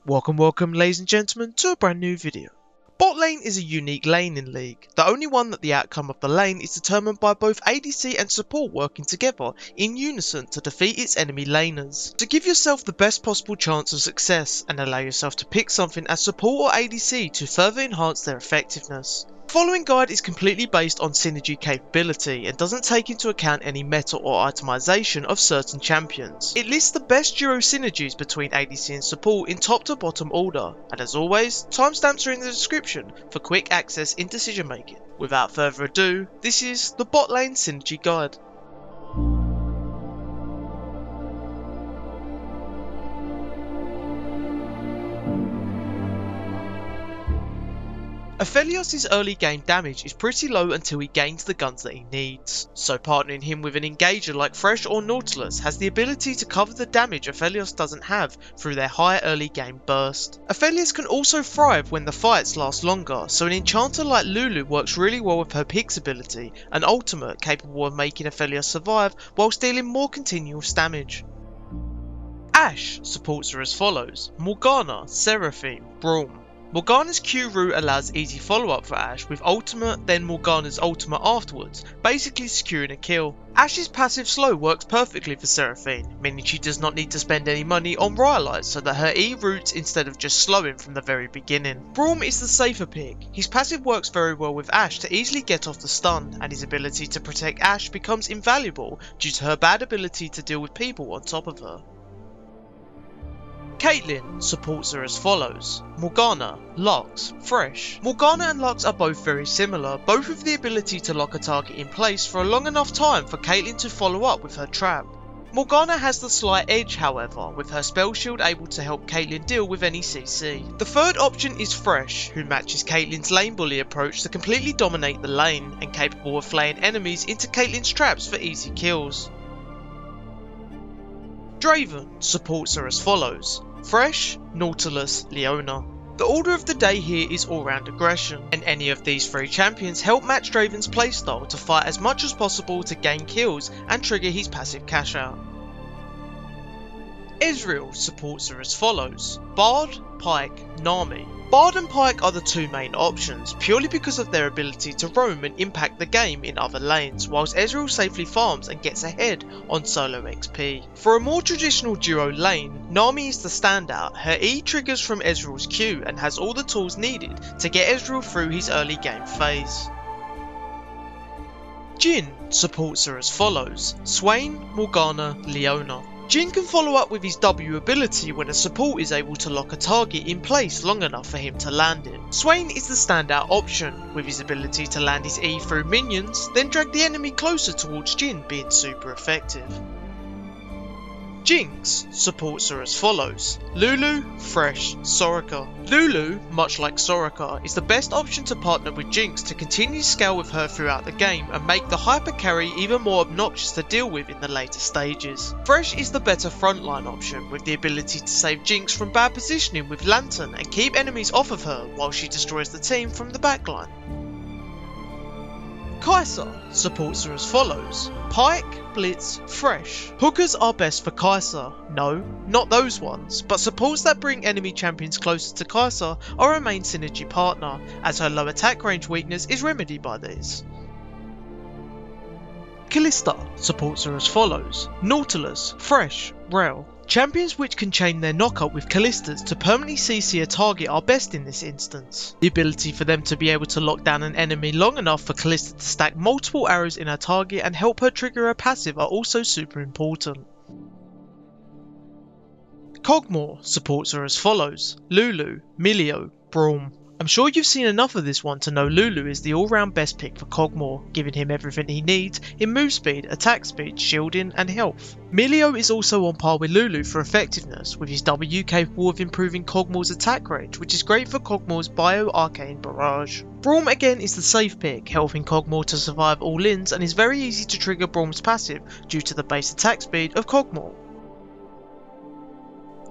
Welcome ladies and gentlemen to a brand new video. Botlane is a unique lane in League, the only one that the outcome of the lane is determined by both ADC and support working together in unison to defeat its enemy laners. To give yourself the best possible chance of success and allow yourself to pick something as support or ADC to further enhance their effectiveness. The following guide is completely based on synergy capability and doesn't take into account any meta or itemization of certain champions. It lists the best duo synergies between ADC and support in top to bottom order, and as always, timestamps are in the description for quick access in decision making. Without further ado, this is the Botlane Synergy Guide. Aphelios' early game damage is pretty low until he gains the guns that he needs, so partnering him with an engager like Thresh or Nautilus has the ability to cover the damage Aphelios doesn't have through their high early game burst. Aphelios can also thrive when the fights last longer, so an enchanter like Lulu works really well with her Pig's ability, an ultimate capable of making Aphelios survive whilst dealing more continuous damage. Ashe supports her as follows: Morgana, Seraphine, Braum. Morgana's Q route allows easy follow-up for Ashe with ultimate, then Morgana's ultimate afterwards, basically securing a kill. Ashe's passive slow works perfectly for Seraphine, meaning she does not need to spend any money on Rylai's so that her E routes instead of just slowing from the very beginning. Braum is the safer pick. His passive works very well with Ashe to easily get off the stun, and his ability to protect Ashe becomes invaluable due to her bad ability to deal with people on top of her. Caitlyn supports her as follows: Morgana, Lux, Thresh. Morgana and Lux are both very similar, both with the ability to lock a target in place for a long enough time for Caitlyn to follow up with her trap. Morgana has the slight edge however, with her spell shield able to help Caitlyn deal with any CC. The third option is Thresh, who matches Caitlyn's lane bully approach to completely dominate the lane, and capable of flaying enemies into Caitlyn's traps for easy kills. Draven supports her as follows: Thresh, Nautilus, Leona. The order of the day here is all-round aggression, and any of these three champions help match Draven's playstyle to fight as much as possible to gain kills and trigger his passive cash out. Ezreal supports her as follows: Bard, Pyke, Nami. Bard and Pyke are the two main options, purely because of their ability to roam and impact the game in other lanes, whilst Ezreal safely farms and gets ahead on solo XP. For a more traditional duo lane, Nami is the standout. Her E triggers from Ezreal's Q and has all the tools needed to get Ezreal through his early game phase. Jhin supports her as follows: Swain, Morgana, Leona. Jhin can follow up with his W ability when a support is able to lock a target in place long enough for him to land it. Swain is the standout option, with his ability to land his E through minions, then drag the enemy closer towards Jhin being super effective. Jinx supports her as follows: Lulu, Thresh, Soraka. Lulu, much like Soraka, is the best option to partner with Jinx to continue scale with her throughout the game and make the hyper carry even more obnoxious to deal with in the later stages. Thresh is the better frontline option, with the ability to save Jinx from bad positioning with Lantern and keep enemies off of her while she destroys the team from the backline. Kai'Sa supports her as follows: Pyke, Blitz, Thresh. Hookers are best for Kai'Sa. No, not those ones, but supports that bring enemy champions closer to Kai'Sa are a main synergy partner, as her low attack range weakness is remedied by these. Kalista supports her as follows: Nautilus, Thresh, Rel. Champions which can chain their knockup with Kalistas to permanently CC a target are best in this instance. The ability for them to be able to lock down an enemy long enough for Kalista to stack multiple arrows in her target and help her trigger her passive are also super important. Kog'Maw supports her as follows: Lulu, Milio, Braum. I'm sure you've seen enough of this one to know Lulu is the all-round best pick for Kog'Maw, giving him everything he needs in move speed, attack speed, shielding and health. Milio is also on par with Lulu for effectiveness, with his W capable of improving Kog'Maw's attack range, which is great for Kog'Maw's Bio-Arcane Barrage. Braum again is the safe pick, helping Kog'Maw to survive all ins, and is very easy to trigger Braum's passive due to the base attack speed of Kog'Maw.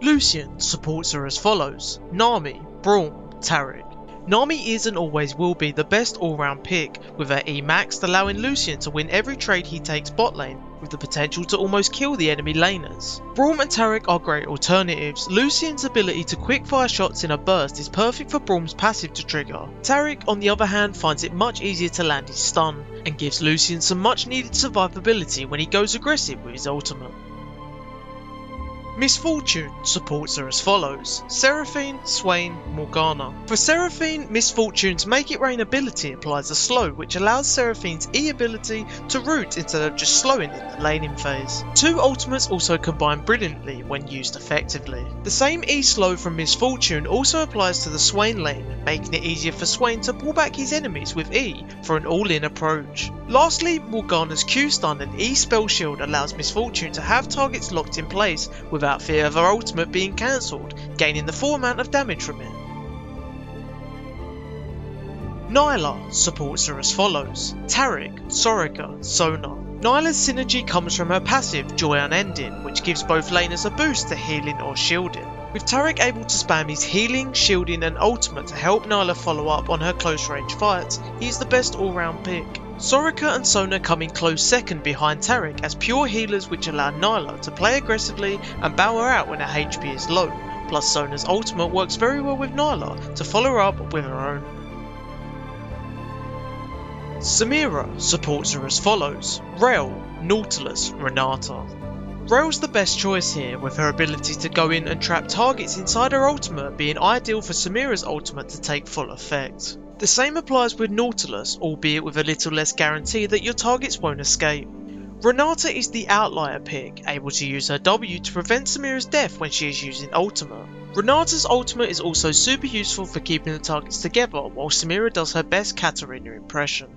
Lucian supports her as follows: Nami, Braum, Taric. Nami is and always will be the best all-round pick, with her E maxed allowing Lucian to win every trade he takes bot lane, with the potential to almost kill the enemy laners. Braum and Taric are great alternatives. Lucian's ability to quickfire shots in a burst is perfect for Braum's passive to trigger. Taric, on the other hand, finds it much easier to land his stun, and gives Lucian some much needed survivability when he goes aggressive with his ultimate. Miss Fortune supports her as follows: Seraphine, Swain, Morgana. For Seraphine, Miss Fortune's Make It Rain ability applies a slow which allows Seraphine's E ability to root instead of just slowing in the laning phase. Two ultimates also combine brilliantly when used effectively. The same E slow from Miss Fortune also applies to the Swain lane, making it easier for Swain to pull back his enemies with E for an all-in approach. Lastly, Morgana's Q stun and E spell shield allows Miss Fortune to have targets locked in place without fear of her ultimate being cancelled, gaining the full amount of damage from it. Nilah supports her as follows: Taric, Soraka, Sona. Nilah's synergy comes from her passive Joy Unending, which gives both laners a boost to healing or shielding. With Taric able to spam his healing, shielding and ultimate to help Nilah follow up on her close range fights, he is the best all round pick. Soraka and Sona come in close second behind Taric as pure healers which allow Nilah to play aggressively and bow her out when her HP is low, plus Sona's ultimate works very well with Nilah to follow her up with her own. Samira supports her as follows: Rel, Nautilus, Renata. Rel's the best choice here, with her ability to go in and trap targets inside her ultimate being ideal for Samira's ultimate to take full effect. The same applies with Nautilus, albeit with a little less guarantee that your targets won't escape. Renata is the outlier pick, able to use her W to prevent Samira's death when she is using ultimate. Renata's ultimate is also super useful for keeping the targets together while Samira does her best Katarina impression.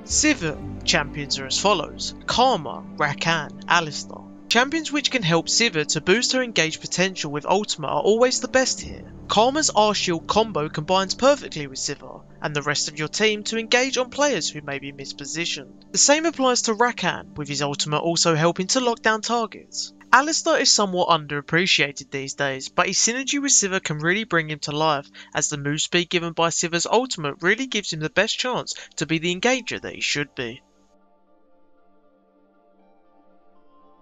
Sivir champions are as follows: Kog'Maw, Rakan, Alistar. Champions which can help Sivir to boost her engaged potential with ultimate are always the best here. Kog'Maw's R-Shield combo combines perfectly with Sivir and the rest of your team to engage on players who may be mispositioned. The same applies to Rakan, with his ultimate also helping to lock down targets. Alistar is somewhat underappreciated these days, but his synergy with Sivir can really bring him to life, as the move speed given by Sivir's ultimate really gives him the best chance to be the engager that he should be.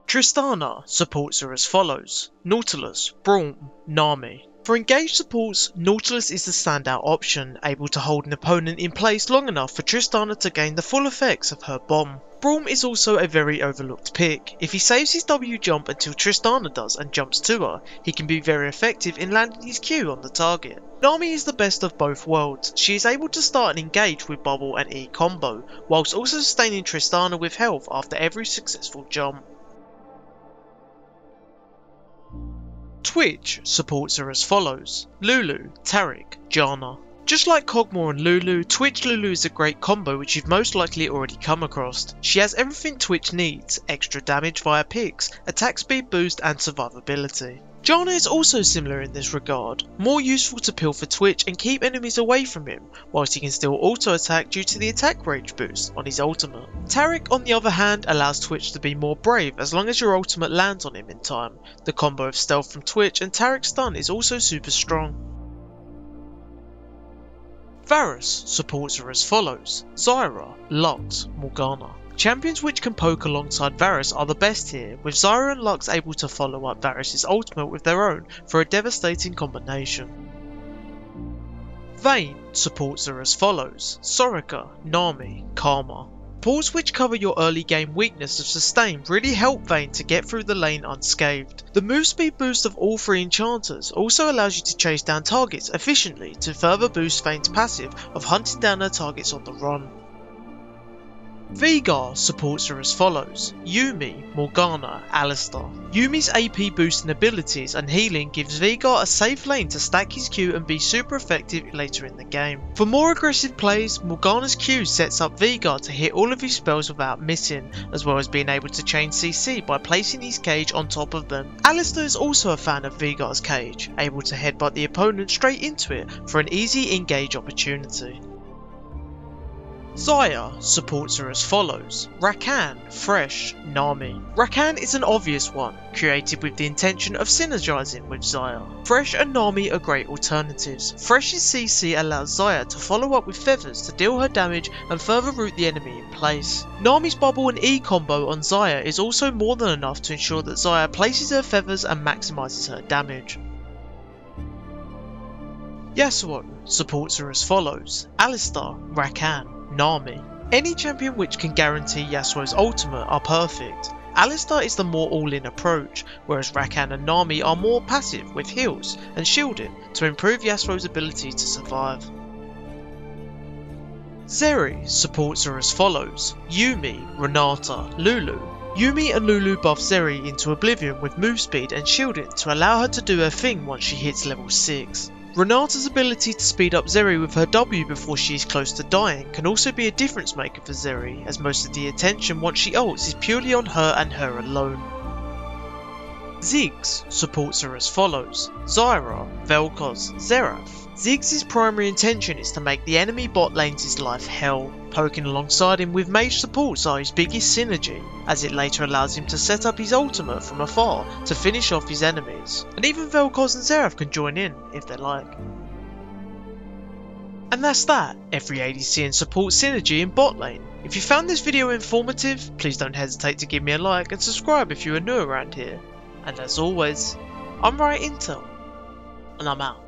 Tristana supports her as follows: Nautilus, Braum, Nami. For engaged supports, Nautilus is the standout option, able to hold an opponent in place long enough for Tristana to gain the full effects of her bomb. Braum is also a very overlooked pick. If he saves his W jump until Tristana does and jumps to her, he can be very effective in landing his Q on the target. Nami is the best of both worlds. She is able to start and engage with bubble and E combo, whilst also sustaining Tristana with health after every successful jump. Twitch supports her as follows: Lulu, Taric, Janna. Just like Kog'Maw and Lulu, Twitch Lulu is a great combo which you've most likely already come across. She has everything Twitch needs: extra damage via picks, attack speed boost and survivability. Janna is also similar in this regard, more useful to peel for Twitch and keep enemies away from him, whilst he can still auto attack due to the attack range boost on his ultimate. Taric on the other hand allows Twitch to be more brave as long as your ultimate lands on him in time. The combo of stealth from Twitch and Taric's stun is also super strong. Varus supports her as follows: Xayah, Lux, Morgana. Champions which can poke alongside Varus are the best here, with Xayah and Lux able to follow up Varus' ultimate with their own for a devastating combination. Vayne supports her as follows: Soraka, Nami, Kog'Maw. Supports which cover your early game weakness of sustain really help Vayne to get through the lane unscathed. The move speed boost of all three enchanters also allows you to chase down targets efficiently to further boost Vayne's passive of hunting down her targets on the run. Veigar supports her as follows: Yuumi, Morgana, Alistar. Yuumi's AP boosting abilities and healing gives Veigar a safe lane to stack his Q and be super effective later in the game. For more aggressive plays, Morgana's Q sets up Veigar to hit all of his spells without missing, as well as being able to chain CC by placing his cage on top of them. Alistar is also a fan of Veigar's cage, able to headbutt the opponent straight into it for an easy engage opportunity. Xayah supports her as follows: Rakan, Thresh, Nami. Rakan is an obvious one, created with the intention of synergising with Xayah. Thresh and Nami are great alternatives. Thresh's CC allows Xayah to follow up with feathers to deal her damage and further root the enemy in place. Nami's bubble and E combo on Xayah is also more than enough to ensure that Xayah places her feathers and maximises her damage. Yasuo supports her as follows: Alistar, Rakan, Nami. Any champion which can guarantee Yasuo's ultimate are perfect. Alistar is the more all-in approach, whereas Rakan and Nami are more passive with heals and shielding to improve Yasuo's ability to survive. Zeri supports her as follows: Yuumi, Renata, Lulu. Yuumi and Lulu buff Zeri into oblivion with move speed and shielding to allow her to do her thing once she hits level 6. Renata's ability to speed up Zeri with her W before she is close to dying can also be a difference maker for Zeri, as most of the attention once she ults is purely on her and her alone. Ziggs supports her as follows: Xayah, Vel'Koz, Xerath. Ziggs' primary intention is to make the enemy bot lanes' life hell. Poking alongside him with mage supports are his biggest synergy, as it later allows him to set up his ultimate from afar to finish off his enemies, and even Vel'Koz and Xerath can join in if they like. And that's that, every ADC and support synergy in Botlane. If you found this video informative, please don't hesitate to give me a like and subscribe if you are new around here. And as always, I'm Right Intel, and I'm out.